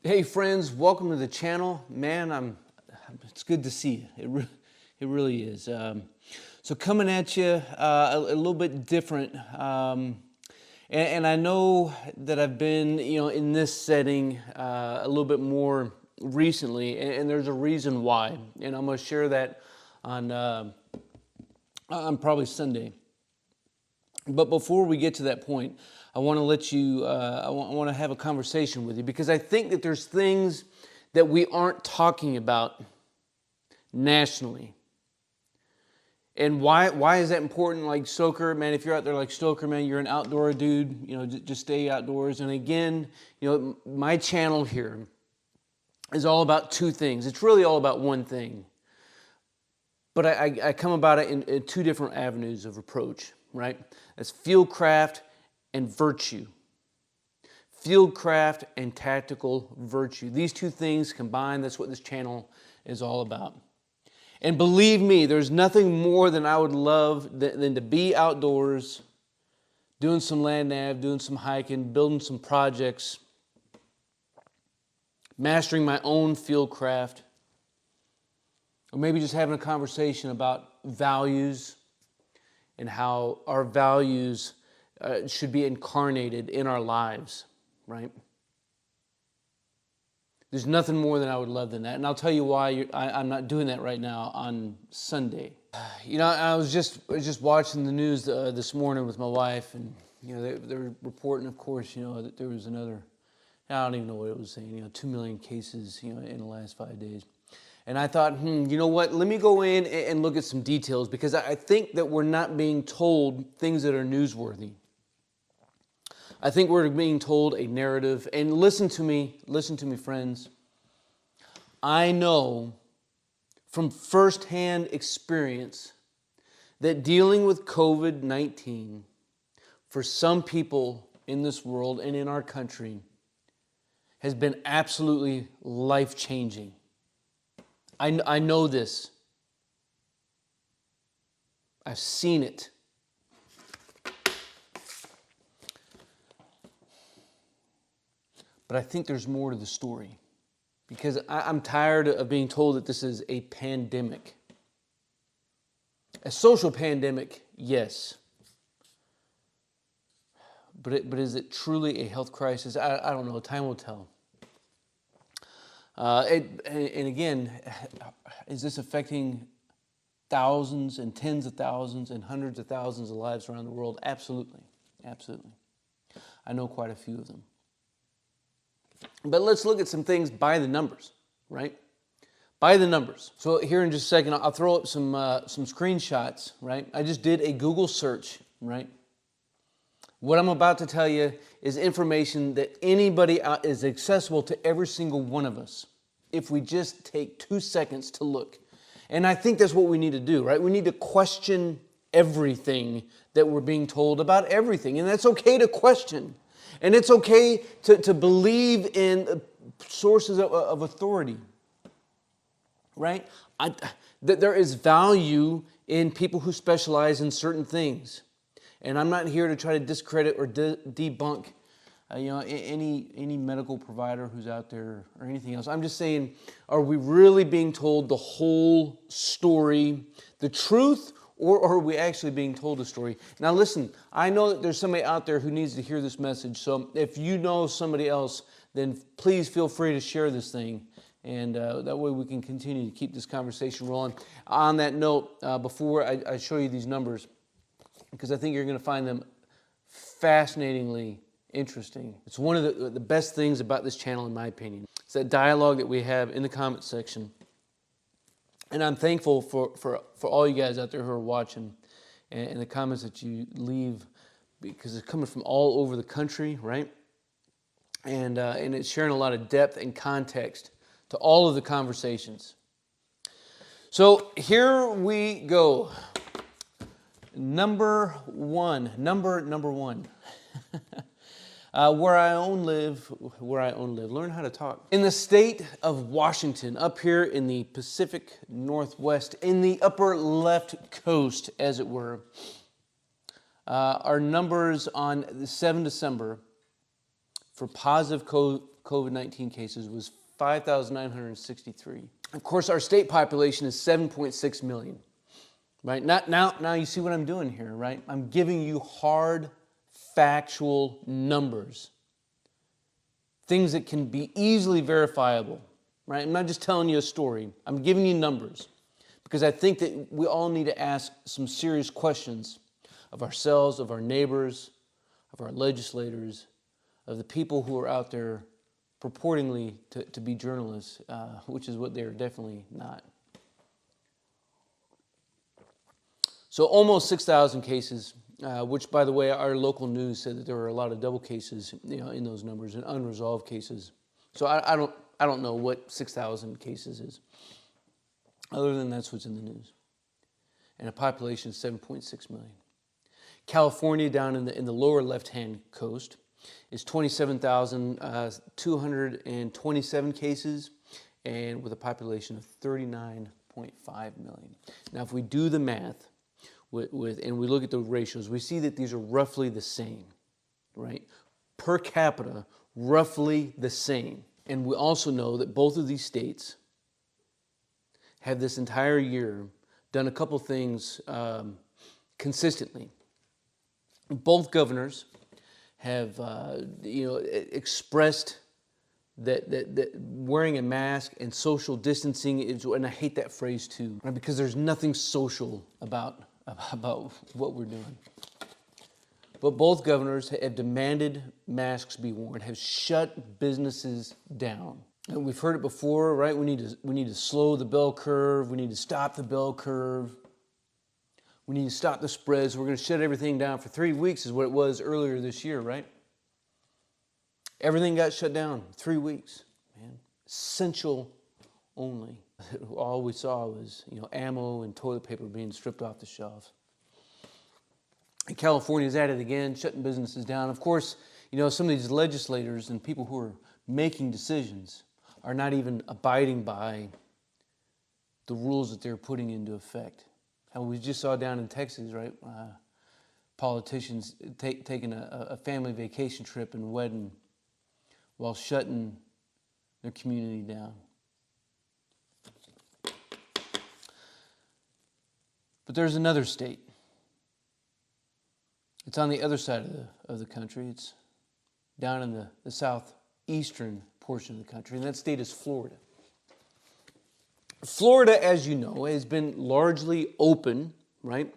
Hey friends, welcome to the channel. Man, it's good to see you. It really is. So coming at you a little bit different, and I know that I've been, in this setting a little bit more recently, and there's a reason why, and I'm going to share that on probably Sunday. But before we get to that point, I want to let you, I want to have a conversation with you, because I think that there's things that we aren't talking about nationally. And why is that important? Like Stoker, man, if you're out there like Stoker, man, you're an outdoor dude, just stay outdoors. And again, my channel here is all about two things. It's really all about one thing. But I come about it in two different avenues of approach, right? That's fieldcraft and virtue. Fieldcraft and tactical virtue. These two things combined, that's what this channel is all about. And believe me, there's nothing more than I would love than to be outdoors, doing some land nav, doing some hiking, building some projects, mastering my own fieldcraft, or maybe just having a conversation about values and how our values should be incarnated in our lives, right? There's nothing more than I would love than that. And I'll tell you why I'm not doing that right now on Sunday. I was just watching the news this morning with my wife, and they were reporting, of course, that there was another, I don't even know what it was saying, 2 million cases, in the last 5 days. And I thought, you know what, let me go in and look at some details, because I think that we're not being told things that are newsworthy. I think we're being told a narrative. And listen to me, friends. I know from firsthand experience that dealing with COVID-19 for some people in this world and in our country has been absolutely life-changing. I know this. I've seen it. But I think there's more to the story, because I'm tired of being told that this is a pandemic. A social pandemic, yes. But is it truly a health crisis? I don't know. Time will tell. And again, is this affecting thousands and tens of thousands and hundreds of thousands of lives around the world? Absolutely. Absolutely. I know quite a few of them. But let's look at some things by the numbers, right? By the numbers. So here in just a second, I'll throw up some screenshots, right? I just did a Google search, right? What I'm about to tell you is information that anybody out is accessible to every single one of us, if we just take 2 seconds to look. And I think that's what we need to do, right? We need to question everything that we're being told about everything. And that's okay to question. And it's okay to believe in sources of authority, right? That there is value in people who specialize in certain things. And I'm not here to try to discredit or debunk any medical provider who's out there or anything else. I'm just saying, are we really being told the whole story, the truth, or are we actually being told a story? Now listen, I know that there's somebody out there who needs to hear this message, so if you know somebody else, then please feel free to share this thing, and that way we can continue to keep this conversation rolling. On that note, before I show you these numbers, because I think you're going to find them fascinatingly interesting. It's one of the best things about this channel, in my opinion. It's that dialogue that we have in the comment section. And I'm thankful for all you guys out there who are watching, and the comments that you leave, because it's coming from all over the country, right? And it's sharing a lot of depth and context to all of the conversations. So here we go. Number one. Where I live, learn how to talk. In the state of Washington, up here in the Pacific Northwest, in the upper left coast, as it were, our numbers on 7 December for positive COVID-19 cases was 5,963. Of course, our state population is 7.6 million, right? Now you see what I'm doing here, right? I'm giving you hard, factual numbers, things that can be easily verifiable, right? I'm not just telling you a story. I'm giving you numbers because I think that we all need to ask some serious questions of ourselves, of our neighbors, of our legislators, of the people who are out there purportedly to be journalists, which is what they're definitely not. So almost 6,000 cases, which, by the way, our local news said that there were a lot of double cases, in those numbers and unresolved cases. So I don't know what 6,000 cases is, other than that's what's in the news. And a population of 7.6 million. California, down in the lower left-hand coast, is 27,227 cases, and with a population of 39.5 million. Now, if we do the math and we look at the ratios, we see that these are roughly the same, right? Per capita, roughly the same. And we also know that both of these states have this entire year done a couple things consistently. Both governors have expressed that wearing a mask and social distancing is, and I hate that phrase too, right? Because there's nothing social about what we're doing. But both governors have demanded masks be worn, have shut businesses down. And we've heard it before, right? We need to slow the bell curve. We need to stop the bell curve. We need to stop the spreads. We're going to shut everything down for 3 weeks is what it was earlier this year, right? Everything got shut down 3 weeks, man. Essential only. All we saw was, ammo and toilet paper being stripped off the shelves. And California's at it again, shutting businesses down. Of course, some of these legislators and people who are making decisions are not even abiding by the rules that they're putting into effect. And we just saw down in Texas, right? Politicians taking a family vacation trip and wedding while shutting their community down. But there's another state. It's on the other side of the country. It's down in the southeastern portion of the country, and that state is Florida. Florida, as you know, has been largely open, right?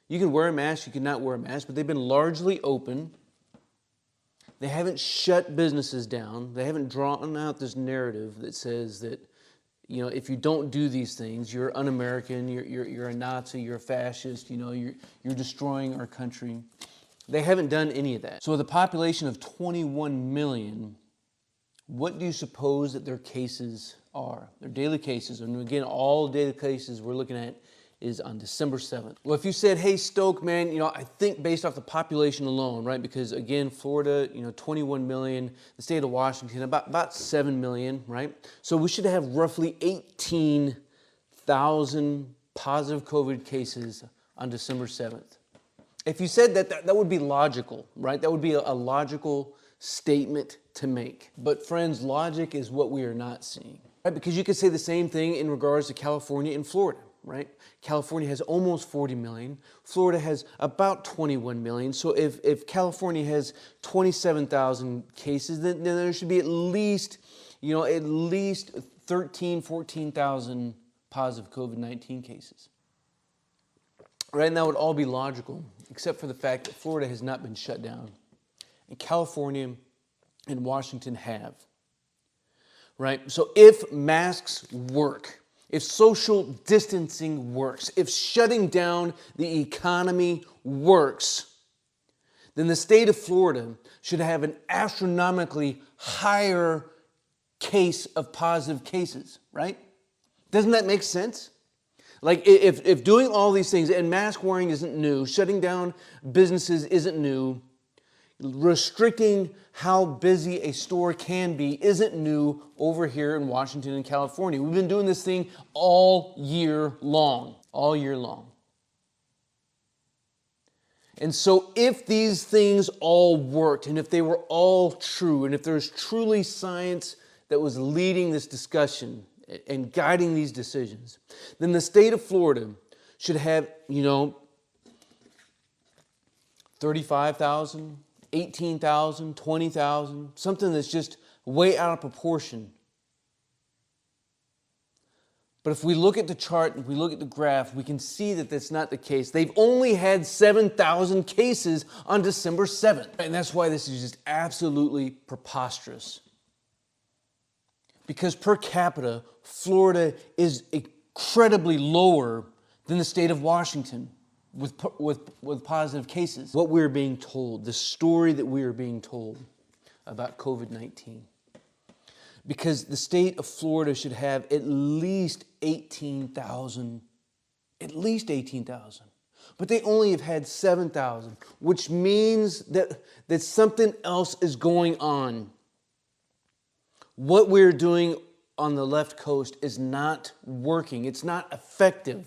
You can wear a mask, you can not wear a mask, but they've been largely open. They haven't shut businesses down. They haven't drawn out this narrative that says that, if you don't do these things, you're un-American, you're a Nazi, you're a fascist, you're destroying our country. They haven't done any of that. So with a population of 21 million, what do you suppose that their cases are? Their daily cases, and again, all daily cases we're looking at is on December 7th. Well, if you said, hey, Stoke, man, I think based off the population alone, right? Because again, Florida, 21 million, the state of Washington, about 7 million, right? So we should have roughly 18,000 positive COVID cases on December 7th. If you said that would be logical, right? That would be a logical statement to make. But friends, logic is what we are not seeing, right? Because you could say the same thing in regards to California and Florida, right? California has almost 40 million. Florida has about 21 million. So if California has 27,000 cases, then there should be at least 13, 14,000 positive COVID-19 cases. Right, and that would all be logical, except for the fact that Florida has not been shut down. And California and Washington have. Right? So if masks work, if social distancing works, if shutting down the economy works, then the state of Florida should have an astronomically higher case of positive cases, right? Doesn't that make sense? Like if doing all these things, and mask wearing isn't new, shutting down businesses isn't new, restricting how busy a store can be isn't new over here in Washington and California. We've been doing this thing all year long. And so if these things all worked, and if they were all true, and if there's truly science that was leading this discussion and guiding these decisions, then the state of Florida should have, 35,000, 18,000, 20,000, something that's just way out of proportion. But if we look at the chart, if we look at the graph, we can see that that's not the case. They've only had 7,000 cases on December 7th. And that's why this is just absolutely preposterous. Because per capita, Florida is incredibly lower than the state of Washington with positive cases. What we're being told, the story that we are being told about COVID-19. Because the state of Florida should have at least 18,000. At least 18,000. But they only have had 7,000, which means that something else is going on. What we're doing on the left coast is not working. It's not effective.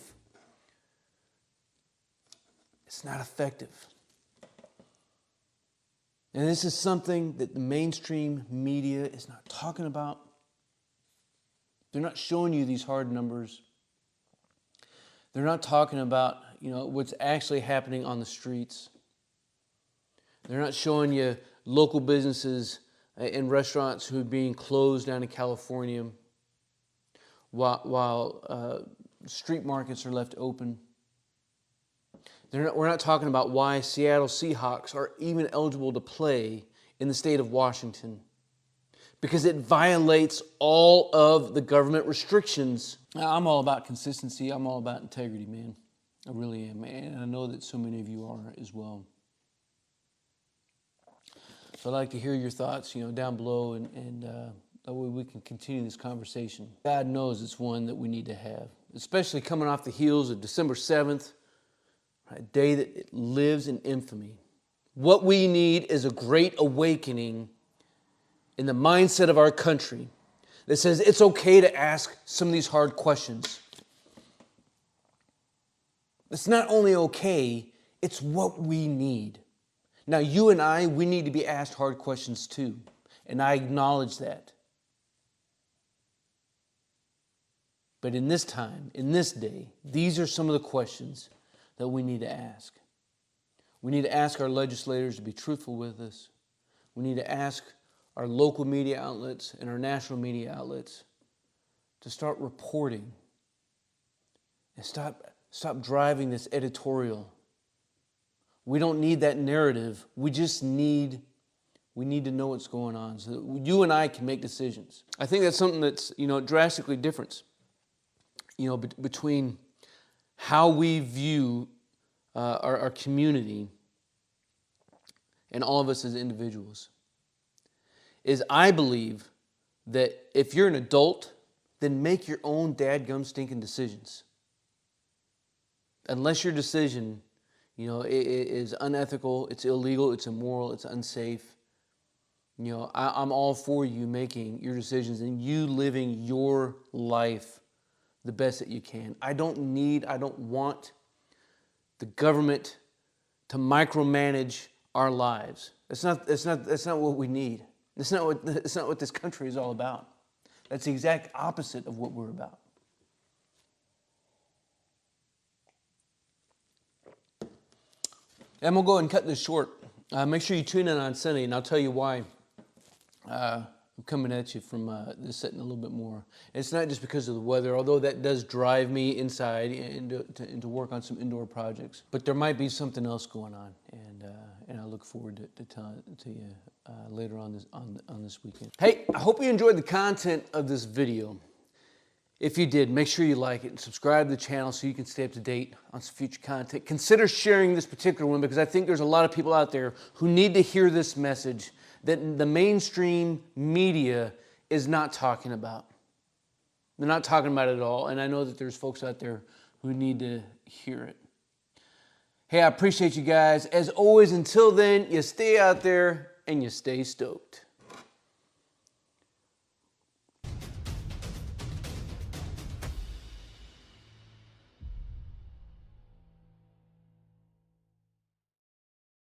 It's not effective. And this is something that the mainstream media is not talking about. They're not showing you these hard numbers. They're not talking about, what's actually happening on the streets. They're not showing you local businesses and restaurants who are being closed down in California while street markets are left open. We're not talking about why Seattle Seahawks are even eligible to play in the state of Washington. Because it violates all of the government restrictions. I'm all about consistency. I'm all about integrity, man. I really am. And I know that so many of you are as well. So I'd like to hear your thoughts, down below, and that way we can continue this conversation. God knows it's one that we need to have, especially coming off the heels of December 7th. A day that it lives in infamy. What we need is a great awakening in the mindset of our country that says it's okay to ask some of these hard questions. It's not only okay, it's what we need. Now, you and I, we need to be asked hard questions too, and I acknowledge that. But in this time, in this day, these are some of the questions that we need to ask. We need to ask our legislators to be truthful with us. We need to ask our local media outlets and our national media outlets to start reporting and stop driving this editorial. We don't need that narrative. We need to know what's going on so that you and I can make decisions. I think that's something that's, drastically different, between how we view our community and all of us as individuals. Is I believe that if you're an adult, then make your own dadgum stinking decisions. Unless your decision, is unethical, it's illegal, it's immoral, it's unsafe. I'm all for you making your decisions and you living your life the best that you can. I don't want the government to micromanage our lives. That's not what we need. That's not what this country is all about. That's the exact opposite of what we're about. I'm going to go ahead and cut this short. Make sure you tune in on Sunday, and I'll tell you why I'm coming at you from this setting a little bit more. It's not just because of the weather, although that does drive me inside and to work on some indoor projects. But there might be something else going on, and I look forward to telling it to you later on this weekend. Hey, I hope you enjoyed the content of this video. If you did, make sure you like it and subscribe to the channel so you can stay up to date on some future content. Consider sharing this particular one because I think there's a lot of people out there who need to hear this message that the mainstream media is not talking about. They're not talking about it at all, and I know that there's folks out there who need to hear it. Hey, I appreciate you guys. As always, until then, you stay out there and you stay stoked.